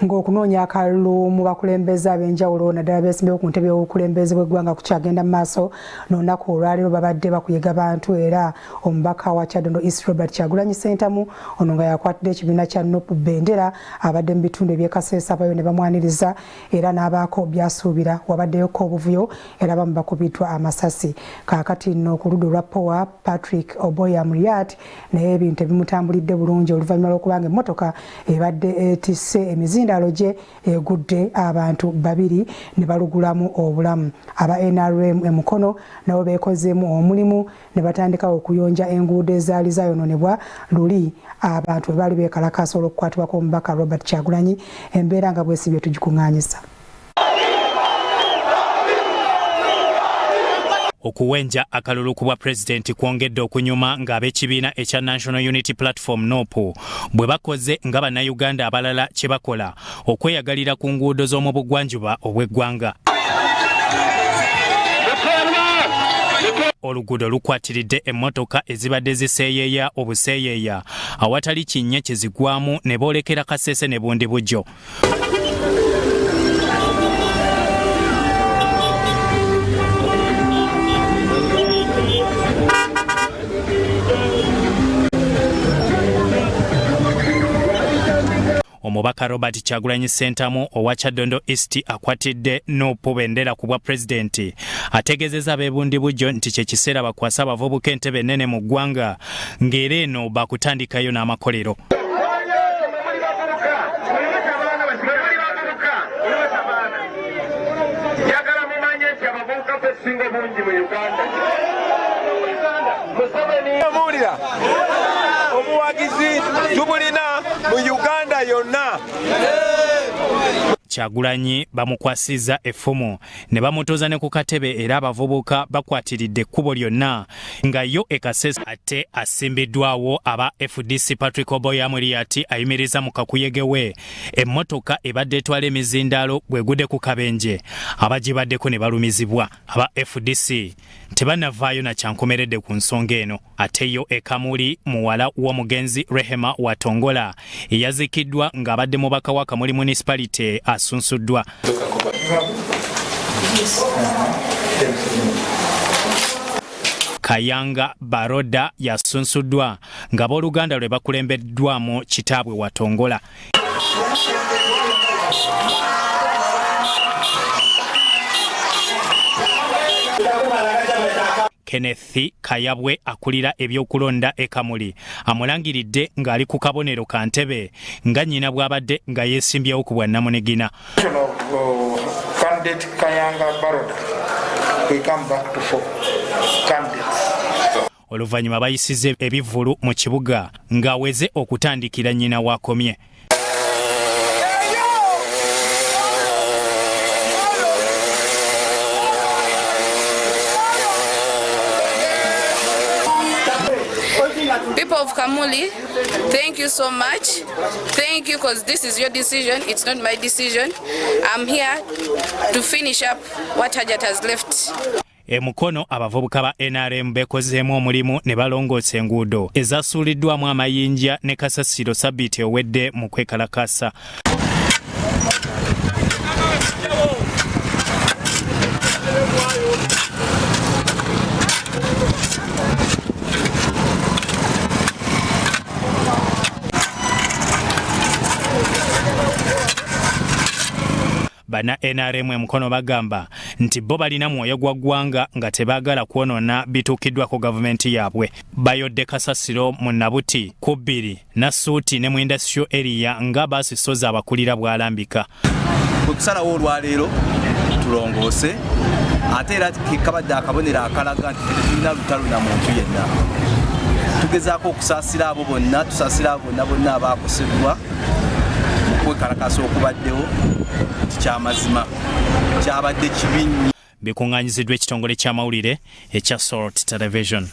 ng'okunoonya akalulu mu bakulembeze ab'enjawulo naddala beesimbyewo ku ntebe y'obukulembeze bw'eggwanga kukyagenda mu maaso n'olunaku olwaleero babadde bakuyiga bantu era omubaka wa Kyaddondo East Robert Kyagulanyi Ssentamu ono nga yakwatidde ekibiina kya NUP Bendera abadde mu bitundu eby'Ekaseesa abayo ne bamwaniriza era n'abaako byasuubira wabaddeyoko obuvuyo era abamu bakubiddwa amasasi. Kaakati nno ku ludda olwa POA Patrick Oboya Muriat naye ebintu ebimutambulidde bulungi oluvannyuma lw'okubanga emmotoka ebadde etisse emizindaalo gye egudde abantu babiri ne balugulamu obulamu. Aba NRM emukono nabo beekozeemu omulimu ne batandikawo okuyonja enguudo ezaali zayonoonebwa luli abantu baali beekalakaasa olw'okukwatibwako omubaka Robert Kyagulanyi. Embeera nga bwesibye tugikuŋŋaanyisa. Okuwenja akalulu ku bwa pulezidenti kwongedde okunyuma ng'ab'ekibiina ekya National Unity Platform NUP bwe bakoze nga bannayuganda abalala kye bakola okweyagalira ku nguudo z'omu bugwanjuba obw'eggwanga. Oluguudo lukwatiridde emmotoka ezibadde ziseeyeeya obuseeyeeya awatali kinnya kizigwamu ne boolekera Kasese ne Bundi Bujjo. Omubaka Robert Kyagulanyi Ssentamu owa Kyaddondo East akwatidde NUP Bendera ku bwa pulezidenti ategeezezza ab'e Bundi Bujjo nti kye kiseera bakwasa abavubuka entebe ennene mu ggwanga ng'era eno bakutandikayo n'amakolero. Obuwagizi tubulina mu Uganda yonna. Kyagulanyi bamukwasizza effumu ne bamutuuza ne ku katebe era abavubuka bakwatiridde ekkubo lyonna nga yo Kasese ate asimbiddwawo aba FDC Patrick Oboya Muriat ayimiriza mu kakuyege we emmotoka ebadde etwala emizindaalo bwegudde ku kabenje abagibaddeko ne balumizibwa. Aba FDC tebannavaayo na kyankomeredde ku nsonga eno ate yo Kamuli muwala w'omugenzi Rehema Watongola eyazikiddwa ng'abadde mubaka wa Kamuli municipality asunsuddwa. Kayanga Baroda yasunsuddwa nga b'oluganda lwe bakulembeddwamu kitaabwe Watongola. Kenneth Kayabwe akulira ebyokulonda Kamuli amulangiridde ng'ali ku kabonero ka ntebe nga nnyina bw'abadde nga yeesimbyewo ku bwannamunigina. Candidate Kayanga Baroda, we come back to 4 candidates. Oluvannyuma bayisize ebivvulu mu kibuga ng'aweze okutandikira nnyina w'akomye. People of Kamuli, thank you so much. Thank you because this is your decision. It's not my decision. I'm here to finish up what Hajat has left. Emukono abavubuka ba NRM bekozeemu omulimu ne balongoosa enguudo ezasuuliddwamu amayinja ne kasasiro sabbiiti ewedde mu kwekalakasa. Bana NRM emukono bagamba nti bo balina mwoyo gwa ggwanga nga tebaagala kwonoona bituukiddwako gavumenti yaabwe. Bayodde kasasiro mu Nabuti, Kubbiri, Nasuuti ne mu Industrial Area nga baasisoza abakulira bw'alambika. Kusalawo olwaleero tulongoose ate era kabadde akabonero akalaga nti tetulina lutalo na muntu yenna. Tugezaako okusaasira abo bonna, tusaasira abo bonna abaakosebwa kwekalakasa okubaddewo kyamazima kyabadde kibi. Bikuŋŋaanyiziddwa ekitongole ky'amawulire ekya Salt Television.